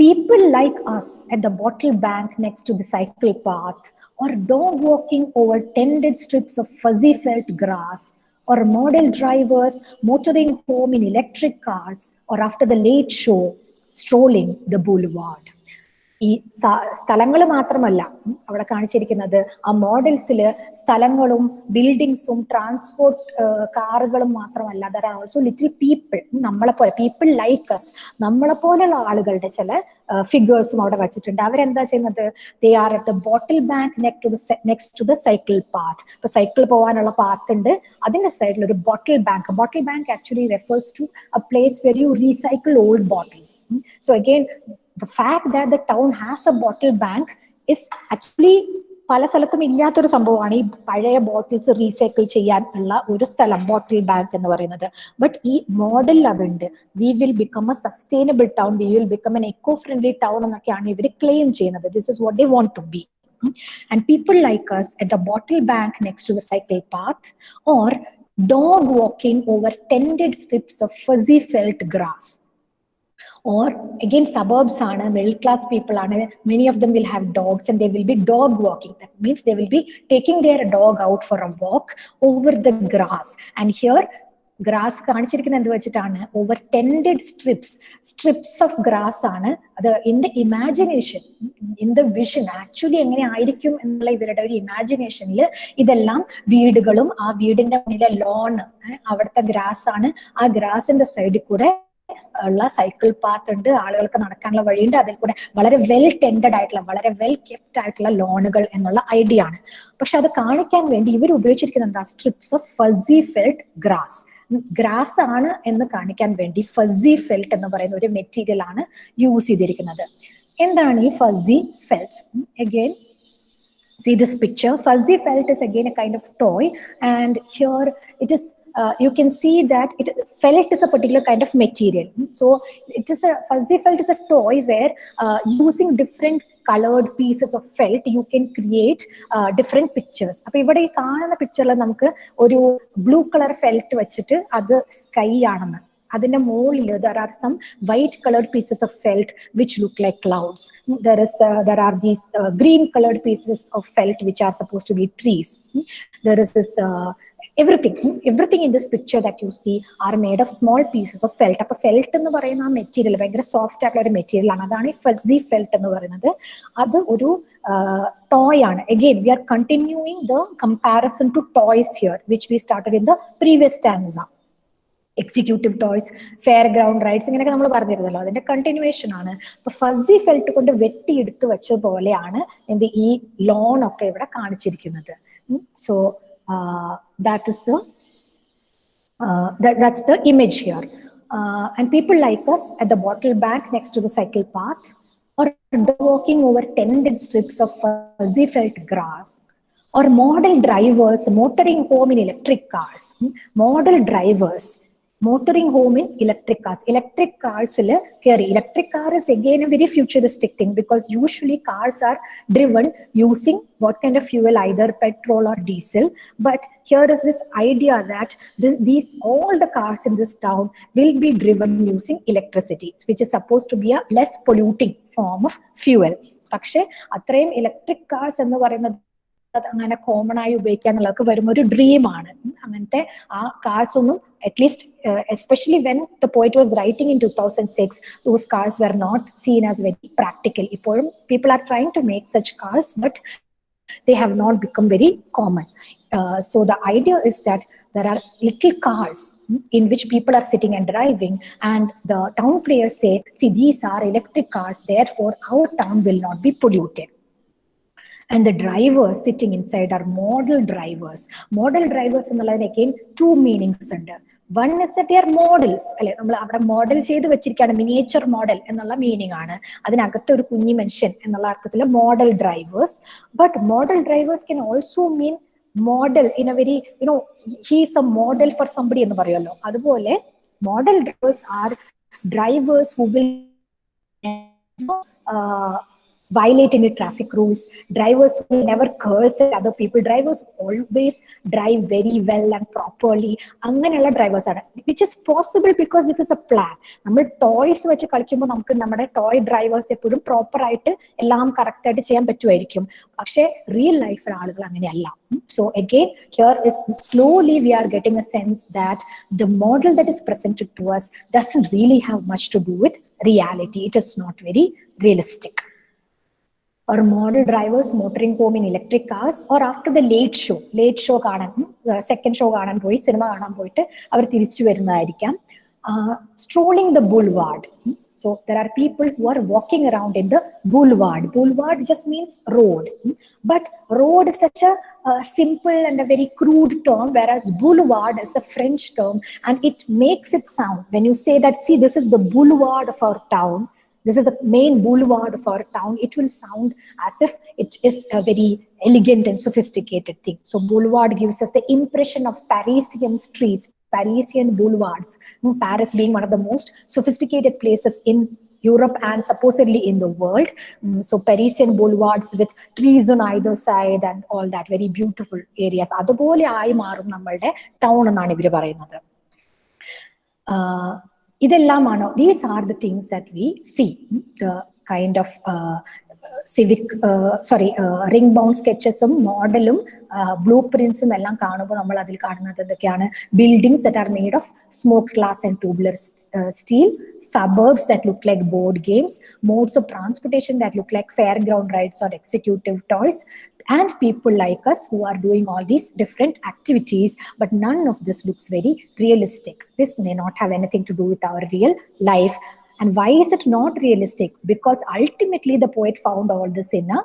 people like us at the bottle bank next to the cycle path, or dog walking over tended strips of fuzzy felt grass, or model drivers motoring home in electric cars, or after the late show, strolling the boulevard. ഈ സ്ഥലങ്ങൾ മാത്രമല്ല അവിടെ കാണിച്ചിരിക്കുന്നത്, ആ മോഡൽസില് സ്ഥലങ്ങളും ബിൽഡിങ്സും transport കാറുകളും മാത്രമല്ല, there are also little people, നമ്മളെപ്പോലെ, പീപ്പിൾ ലൈക്ക് അസ്, നമ്മളെപ്പോലെയുള്ള ആളുകളുടെ ചില ഫിഗേഴ്സും അവിടെ വെച്ചിട്ടുണ്ട്. അവരെന്താ ചെയ്യുന്നത്? They are at the bottle bank next to the cycle path. ഇപ്പൊ സൈക്കിൾ പോകാനുള്ള പാത്ത് ഉണ്ട്, അതിന്റെ സൈഡിൽ ഒരു bottle bank. Bottle bank actually refers to a place where you recycle old bottles. So again, the fact that the town has a bottle bank is actually പല സ്ഥലത്തും ഇല്ലാത്തൊരു സംഭവമാണ്. ഈ പഴയ ബോട്ടിൽസ് റീസൈക്കിൾ ചെയ്യാൻ ഉള്ള ഒരു സ്ഥലം ബോട്ടിൽ ബാങ്ക് എന്ന് പറയുന്നത്. ബട്ട് ഈ മോഡലിൽ അതുണ്ട്. We will become a sustainable town, we will become an eco friendly town എന്നൊക്കെയാണ് ഇവർ ക്ലെയിം ചെയ്യുന്നത്. This is what they want to be. And people like us at the bottle bank next to the cycle path, or dog walking over tended strips of fuzzy felt grass. Or again, suburbs are middle class people, many of them will have dogs and they will be dog walking. That means they will be taking their dog out for a walk over the grass. And here grass കാണിച്ചിരിക്കുന്നത് എന്ത് വെച്ചിട്ടാണ്? over tended strips of grass ആണ്. അത് in the imagination, in the vision, actually എങ്ങനെ ആയിരിക്കും എന്നുള്ള ഇവരുടെ ഒരു ഇമാജിനേഷനിൽ ഇതെല്ലാം വീടുകളും ആ വീടിന്റെ മുന്നിലെ ലോൺ, അവിടുത്തെ ഗ്രാസ് ആണ്. ആ ഗ്രാസിന്റെ സൈഡിൽ കൂടെ ഉള്ള സൈക്കിൾ പാത്ത് ഉണ്ട്, ആളുകൾക്ക് നടക്കാനുള്ള വഴിയുണ്ട്, അതിൽ കൂടെ വളരെ വെൽ ടെൻഡഡ് ആയിട്ടുള്ള, വളരെ വെൽ കെപ്റ്റ് ആയിട്ടുള്ള ലോണുകൾ എന്നുള്ള ഐഡിയ ആണ്. പക്ഷെ അത് കാണിക്കാൻ വേണ്ടി ഇവർ ഉപയോഗിച്ചിരിക്കുന്നത് എന്താ? Strips of fuzzy felt grass. Grass ആണ് എന്ന് കാണിക്കാൻ വേണ്ടി ഫസി ഫെൽറ്റ് എന്ന് പറയുന്ന ഒരു മെറ്റീരിയൽ ആണ് യൂസ് ചെയ്തിരിക്കുന്നത്. എന്താണ് ഈ fuzzy felt? Again, see this picture. Fuzzy felt is again a kind of toy, and here it is you can see that felt is a particular kind of material. So it is a fuzzy felt is a toy where using different colored pieces of felt you can create different pictures. appo ivade kaanuna picture la namukku oru blue color felt vechittu adu sky aanennu, adinte moolil there are some white colored pieces of felt which look like clouds. There are these green colored pieces of felt which are supposed to be trees. There is this everything in this picture that you see are made of small pieces of felt. appo felt ennu parayna material ഭയങ്കര soft ആയിട്ടുള്ള ഒരു material ആണ്. അതാണ് ഈ fuzzy felt എന്ന് പറയുന്നത്. അത് ഒരു ടോയ് ആണ്. Again we are continuing the comparison to toys here which we started in the previous stanza. Executive toys, fair ground rides, ഇങ്ങനെയൊക്കെ നമ്മൾ പറഞ്ഞിരുന്നല്ലോ, അതിന്റെ കണ്ടിന്യൂവേഷൻ ആണ്. അപ്പൊ ഫസി ഫെൽറ്റ് കൊണ്ട് വെട്ടിയെടുത്ത് വെച്ചതുപോലെയാണ് ഈ ലോൺ ഒക്കെ ഇവിടെ കാണിച്ചിരിക്കുന്നത്. So that's the image here. And people like us at the bottle bank next to the cycle path, or dog walking over tended strips of fuzzy felt grass, or model drivers motoring home in electric cars. Model drivers motoring home in electric cars. Electric cars, electric car is again a very futuristic thing because usually cars are driven using what kind of fuel, either petrol or diesel. But here is this idea that these all the cars in this town will be driven using electricity, which is supposed to be a less polluting form of fuel. പക്ഷെ അത്രയും electric cars എന്ന് പറയുന്നത് അങ്ങനെ common ആയി ഉപയോഗിക്കുക എന്നുള്ളതൊക്കെ വരുമ്പോൾ ഒരു ഡ്രീമാണ്. അങ്ങനത്തെ ആ കാർസ് ഒന്നും at least especially when the poet was writing in 2006 those cars were not seen as very practical. ഇപ്പോഴും people are trying to make such cars but they have not become very common. So the idea is that there are little cars in which people are sitting and driving, and the town players say, see, these are electric cars, therefore our town will not be polluted. And the drivers sitting inside are model drivers. Model drivers എന്നുള്ളതിന് again two meanings ഉണ്ട്. One is that they are models, അല്ലെ, നമ്മൾ അവിടെ model ചെയ്ത് വെച്ചിരിക്കുകയാണ്, miniature model എന്നുള്ള meaning ആണ്. അതിനകത്ത് ഒരു കുഞ്ഞി മെൻഷൻ എന്നുള്ള അർത്ഥത്തിൽ model drivers. But model drivers can also mean model in a very, he is a model for somebody എന്ന് പറയുമല്ലോ, അതുപോലെ model drivers are drivers who will violate any traffic rules. Drivers will never curse at other people. Drivers always drive very well and properly. അങ്ങനെയുള്ള drivers ആണ്, which is possible because this is A plan. നമ്മൾ toys വെച്ച് കളിക്കുമ്പോൾ നമുക്ക് നമ്മുടെ toy drivers എപ്പോഴും proper ആയിട്ട് എല്ലാം കറക്റ്റ് ആയിട്ട് ചെയ്യാൻ പറ്റുമായിരിക്കും. പക്ഷേ റിയൽ ലൈഫിൽ ആളുകൾ അങ്ങനെയല്ല. So again, here is slowly we are getting a sense that the model that is presented to us doesn't really have much to do with reality. It is not very realistic. Or model drivers motoring home in electric cars, or after the late show കാണാൻ, second show കാണാൻ പോയി, cinema കാണാൻ പോയിട്ട് അവർ തിരിച്ചു വരുന്നതായിരിക്കാം. Strolling the boulevard. So there are people who are walking around in the boulevard. Boulevard just means road, but road is such a simple and a very crude term, whereas boulevard is a French term, and it makes it sound, when you say that, see, this is the boulevard of our town, this is the main boulevard of our town, it will sound as if it is a very elegant and sophisticated thing. So boulevard gives us the impression of Parisian streets, Parisian boulevards. Paris being one of the most sophisticated places in Europe and supposedly in the world. So Parisian boulevards with trees on either side and all that, very beautiful areas. അതുപോലെ ആയി മാറും നമ്മളുടെ town എന്നാണ് ഇവർ പറയുന്നത്. ഇതെല്ലാമാണോ? These are the things that we see, the kind of ring bound സ്കെച്ചസും മോഡലും ബ്ലൂ പ്രിന്റ്സും എല്ലാം കാണുമ്പോൾ നമ്മൾ അതിൽ കാണുന്നത് എന്തൊക്കെയാണ്? Buildings that are made of smoke glass and tubular steel, suburbs that look like board games, modes of transportation that look like fairground rides or executive toys, and people like us who are doing all these different activities, but none of this looks very realistic. This may not have anything to do with our real life. And why is it not realistic? Because ultimately the poet found all this in a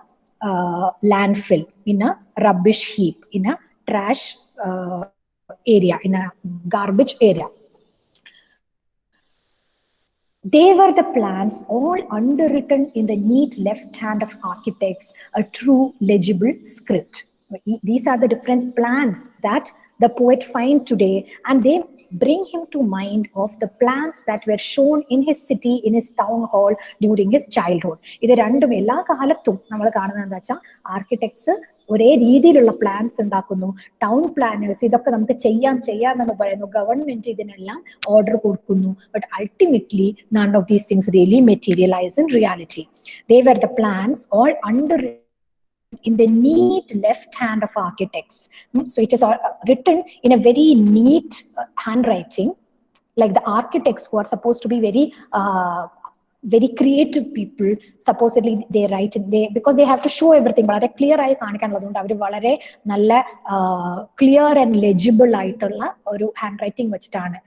landfill, in a rubbish heap, in a trash area, in a garbage area. They were the plans, all underwritten in the neat left hand of architects, a true legible script. These are the different plans that the poet finds today, and they bring him to mind of the plans that were shown in his city, in his town hall during his childhood. ഇത് രണ്ടും എല്ലാ കാലത്തും നമ്മൾ കാണുന്നത് എന്താ വെച്ചാൽ architects ഒരേ രീതിയിലുള്ള പ്ലാൻസ് ഉണ്ടാക്കുന്നു. ടൗൺ പ്ലാനേഴ്സ് ഇതൊക്കെ നമുക്ക് ചെയ്യാമെന്ന് പറയുന്നു. ഗവൺമെന്റ് ഇതിനെല്ലാം ഓർഡർ കൊടുക്കുന്നു. But ultimately none of these things really materialise in reality. They were the plans all under in the neat left hand of architects. So it is written in a very neat handwriting, like the architects who are supposed to be very creative people, supposedly they write in, because they have to show everything വളരെ clear ആയി കാണിക്കാനുള്ളതുകൊണ്ട് അവർ വളരെ നല്ല clear and legible ആയിട്ടുള്ള ഒരു hand writing വെച്ചിട്ടാണ്,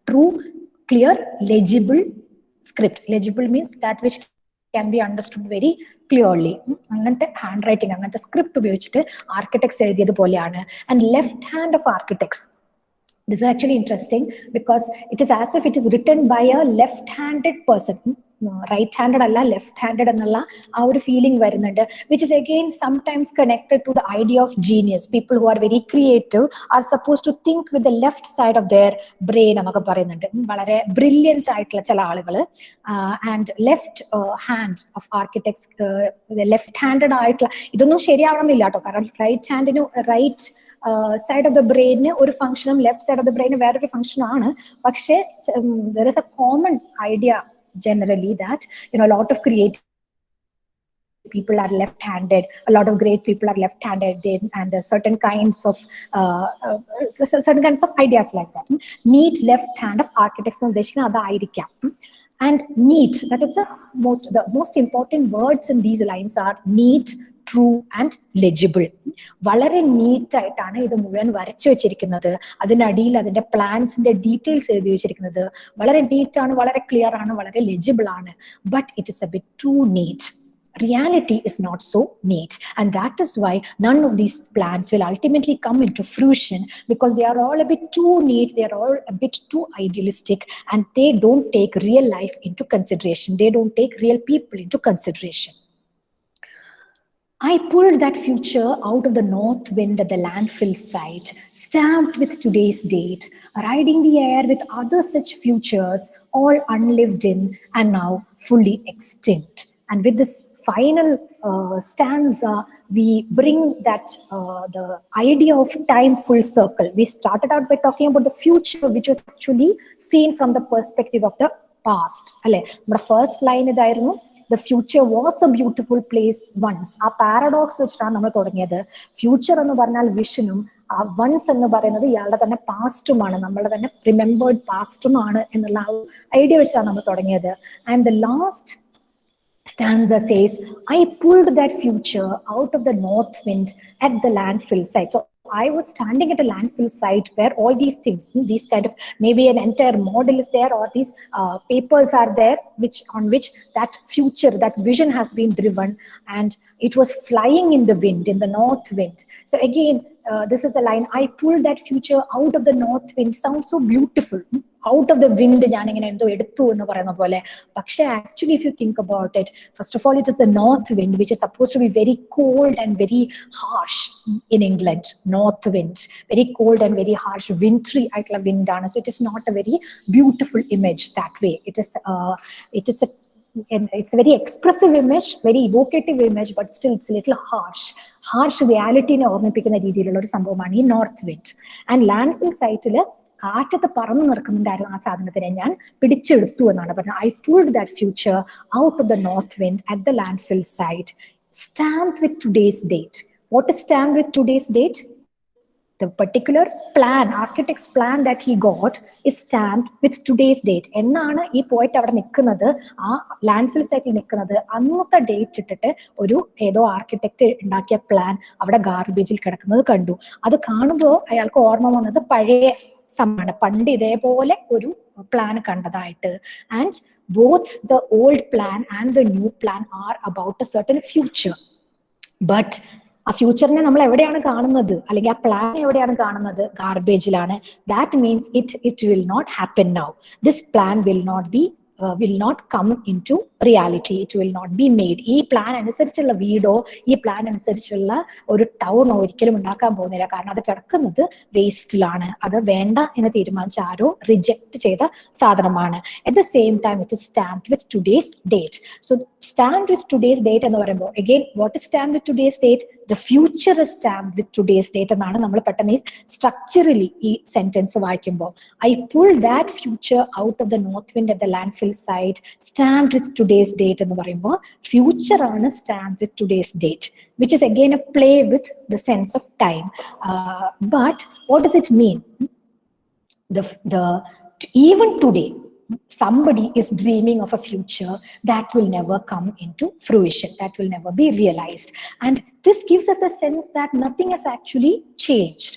true clear legible script. Legible means that which can be understood very clearly. അങ്ങനത്തെ hand writing, അങ്ങനത്തെ script ഉപയോഗിച്ചിട്ട് ആർക്കിടെക്ട്സ് എഴുതിയത് പോലെയാണ്. And left hand of architects, this is actually interesting because it is as if it is written by a left-handed person. Right handed അല്ല left handed എന്നുള്ള ആ ഒരു feeling വരുന്നുണ്ട്, which is again sometimes connected to the idea of genius. People who are very creative are suppose to think with the left side of their brain എന്നൊക്കെ പറയുന്നുണ്ട്. വളരെ brilliant ആയിട്ടുള്ള ചില ആളുകൾ. And left hand of architects, left handed ആയിട്ടുള്ള ഇതൊന്നും ശരിയാവണമെന്നില്ല കേട്ടോ, കാരണം റൈറ്റ് ഹാൻഡിന് റൈറ്റ് സൈഡ് ഓഫ് ദ ബ്രെയിന് ഒരു ഫംഗ്ഷനും ലെഫ്റ്റ് സൈഡ് ഓഫ് ദ ബ്രെയിന് വേറൊരു ഫംഗ്ഷനാണ്. പക്ഷേ there is A common idea generally that a lot of creative people are left-handed, a lot of great people are left-handed, and certain kinds of certain kinds of ideas like that. Neat left hand of architects uddeshikkunna adayirikkam. And neat, that is the most important words in these lines are neat, true and legible. വളരെ നീറ്റായിട്ടാണ് ഇത് മുഴുവൻ വരച്ചു വെച്ചിരിക്കുന്നത്. അതിനടിയിൽ അതിന്റെ പ്ലാൻസിന്റെ details എഴുതി വെച്ചിരിക്കുന്നത് വളരെ നീറ്റാണ്, വളരെ ക്ലിയർ ആണ്, വളരെ ലെജിബിൾ ആണ്. But it is a bit too neat. Reality is not so neat, and that is why none of these plans will ultimately come into fruition, because they are all a bit too neat, they are all a bit too idealistic, and they don't take real life into consideration, they don't take real people into consideration. I pulled that future out of the north wind at the landfill site, stamped with today's date, riding the air with other such futures, all unlived in and now fully extinct. And with this final stanza, we bring that the idea of time full circle. We started out by talking about the future, which was actually seen from the perspective of the past. Our first line idairunnu, the future was a beautiful place once. ആ paradox വെച്ചിട്ടാണ് നമ്മൾ തുടങ്ങിയത്. Future എന്ന് പറഞ്ഞാൽ വിഷനും, once എന്ന് പറയുന്നത് ഇയാളുടെ തന്നെ പാസ്റ്റുമാണ്, നമ്മളുടെ തന്നെ റിമെമ്പേർഡ് പാസ്റ്റുമാണ് എന്നുള്ള ആ ഐഡിയ വെച്ചാണ് നമ്മൾ തുടങ്ങിയത്. And the last stanza says, I pulled that future out of the north wind at the landfill site. So I was standing at a landfill site where all these things, these kind of, maybe an entire model is there, or these papers are there, on which that future, that vision has been driven, and it was flying in the wind, in the north wind. So again, this is a line, I pulled that future out of the north wind. Sounds so beautiful. Out of the wind, ഞാനിങ്ങനെ എന്തോ എടുത്തു എന്ന് പറയുന്ന പോലെ. പക്ഷെ actually if you think about it, first of all it is the north wind, which is suppose to be very cold and very harsh in England. North wind very cold and very harsh, wintry ആയിട്ടുള്ള വിൻഡാണ്. So it is not a very beautiful image that way. It's a very expressive image, very evocative image, but still it's a little harsh reality ne ormipikkunna രീതിയിലുള്ള ഒരു സംഭവമാണ് ഈ north wind. And landfill സൈറ്റിൽ കാറ്റത്ത് പറന്നു നിൽക്കുന്നുണ്ടായിരുന്നു ആ സാധനത്തിനെ ഞാൻ പിടിച്ചെടുത്തു എന്നാണ് പറഞ്ഞത്. I pulled that future out of the north wind at the landfill site, stamped with today's date. What is stamped with today's date? The particular plan, architect's plan that he got is stamped with today's date. എന്നാണ് ഈ പോയിട്ട് അവിടെ നിൽക്കുന്നത്, ആ landfill സൈറ്റിൽ നിൽക്കുന്നത്, അന്നത്തെ date ഇട്ടിട്ട് ഒരു ഏതോ ആർക്കിടെക്ട് ഉണ്ടാക്കിയ പ്ലാൻ അവിടെ ഗാർബേജിൽ കിടക്കുന്നത് കണ്ടു. അത് കാണുമ്പോൾ അയാൾക്ക് ഓർമ്മ വന്നത് പഴയ സമയമാണ്, പണ്ട് ഇതേപോലെ ഒരു പ്ലാൻ കണ്ടതായിട്ട്. And both the old plan and the new plan are about a certain future. But ആ ഫ്യൂച്ചറിനെ നമ്മൾ എവിടെയാണ് കാണുന്നത്, അല്ലെങ്കിൽ ആ പ്ലാൻ എവിടെയാണ് കാണുന്നത്? ഗാർബേജിലാണ്. That means it will not happen now. This plan will not come into reality, it will not be made. ഈ പ്ലാൻ അനുസരിച്ചുള്ള വീടോ ഈ പ്ലാൻ അനുസരിച്ചുള്ള ഒരു ടൗണോ ഒരിക്കലും ഉണ്ടാക്കാൻ പോകുന്നില്ല, കാരണം അത് കിടക്കുന്നത് വേസ്റ്റിലാണ്. അത് വേണ്ട എന്ന് തീരുമാനിച്ച ആരോ റിജക്ട് ചെയ്ത സാധനമാണ്. At the same time it is stamped with today's date. So stamped with today's date എന്ന് പറയുമ്പോൾ again what is stamped with today's date? The future is stamped with today's date എന്നാണ് നമ്മൾ പെട്ടെന്ന് ഈ സ്ട്രക്ചറലി ഈ sentence വായിക്കുമ്പോൾ. I pull that future out of the north wind at the landfill site, stamped with today's date എന്ന് പറയുമ്പോൾ future ആണ് stamped with today's date, which is again a play with the sense of time. But what does it mean? Even today, somebody is dreaming of a future that will never come into fruition, that will never be realized. And this gives us a sense that nothing has actually changed.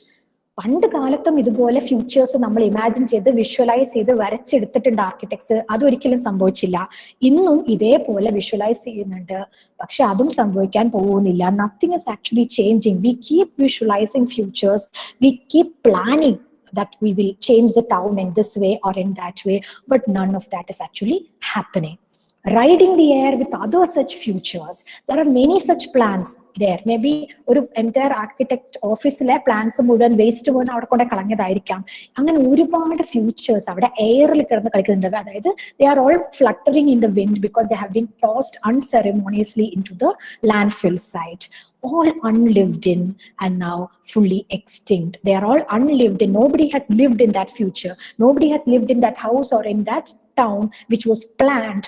പണ്ട് കാലത്തും ഇതുപോലെ futures നമ്മൾ imagine ചെയ്ത് visualise ചെയ്ത് വരച്ചെടുത്തിട്ടുണ്ട് architects, അതൊരിക്കലും സംഭവിച്ചില്ല. ഇന്നും ഇതേപോലെ വിഷ്വലൈസ് ചെയ്യുന്നുണ്ട്, പക്ഷെ അതും സംഭവിക്കാൻ പോകുന്നില്ല. Nothing is actually changing. We keep visualising futures, we keep planning that we will change the town in this way or in that way, but none of that is actually happening. riding the air with other such futures. There are many such plans there. Maybe ഒരു entire architect ഓഫീസിലെ plans മുഴുവൻ waste വീണ് അവിടെ കൊണ്ട് കളഞ്ഞതായിരിക്കാം. അങ്ങനെ ഒരുപാട് futures അവിടെ എയറിൽ കിടന്ന് കളിക്കുന്നുണ്ട്. അതായത് they are all fluttering in the wind because they have been tossed unceremoniously into the landfill site. All unlived in and now fully extinct. They are all unlived in. Nobody has lived in that future. Nobody has lived in that house or in that town which was planned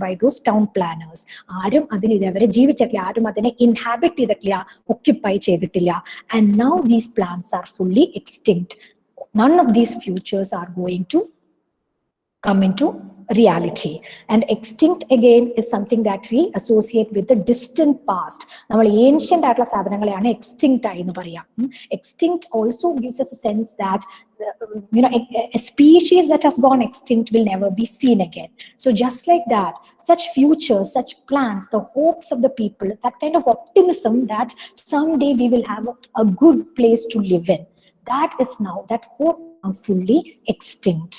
by those town planners. ആരും അതിൽ ഇതേവരെ ജീവിച്ചിട്ടില്ല, ആരും അതിനെ inhabit ചെയ്തിട്ടില്ല, occupy ചെയ്തിട്ടില്ല. And now these plants are fully extinct. None of these futures are going to come into reality. And extinct again is something that we associate with the distant past. നമ്മൾ ancient ആയിട്ടുള്ള സാധനങ്ങളെയാണ് extinct ആയി എന്ന് പറയാം. Extinct also gives us a sense that a species that has gone extinct will never be seen again. So just like that, such futures, such plans, the hopes of the people, that kind of optimism that someday we will have a good place to live in, that hope is now fully extinct.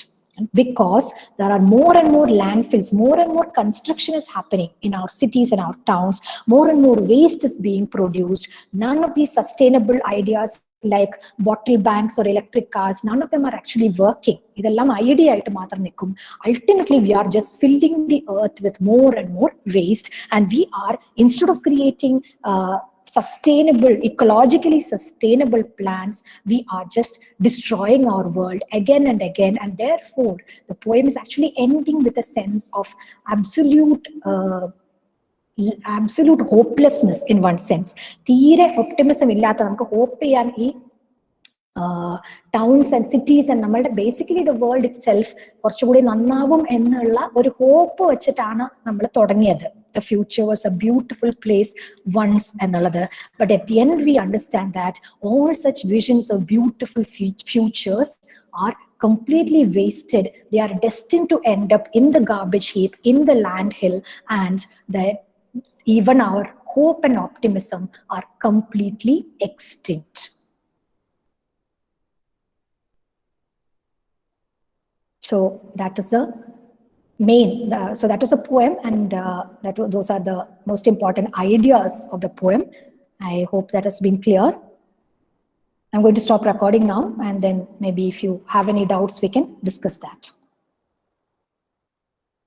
Because there are more and more landfills, more and more construction is happening in our cities and our towns, more and more waste is being produced. None of these sustainable ideas like bottle banks or electric cars, none of them are actually working. ഇതെല്ലാം idea ആയിട്ട് മാത്രം നിൽക്കും. Ultimately, we are just filling the earth with more and more waste, and we are, instead of creating sustainable, ecologically sustainable plans, we are just destroying our world again and again. And therefore, the poem is actually ending with a sense of absolute hopelessness in one sense. തീരെ optimism ഇല്ലാത്ത, നമുക്ക് hope ചെയ്യാൻ ഈ towns and cities and നമ്മളുടെ basically the world itself കുറച്ചുകൂടി നന്നാവും എന്നുള്ള ഒരു ഹോപ്പ് വെച്ചിട്ടാണ് നമ്മൾ തുടങ്ങിയത്. The future was a beautiful place once എന്നുള്ളത്. But at the end we understand that all such visions of beautiful futures are completely wasted. They are destined to end up in the garbage heap, in the landfill, and that even our hope and optimism are completely extinct. So that is the so that is a poem, and those are the most important ideas of the poem. I hope that has been clear. I'm going to stop recording now, and then maybe if you have any doubts, we can discuss that.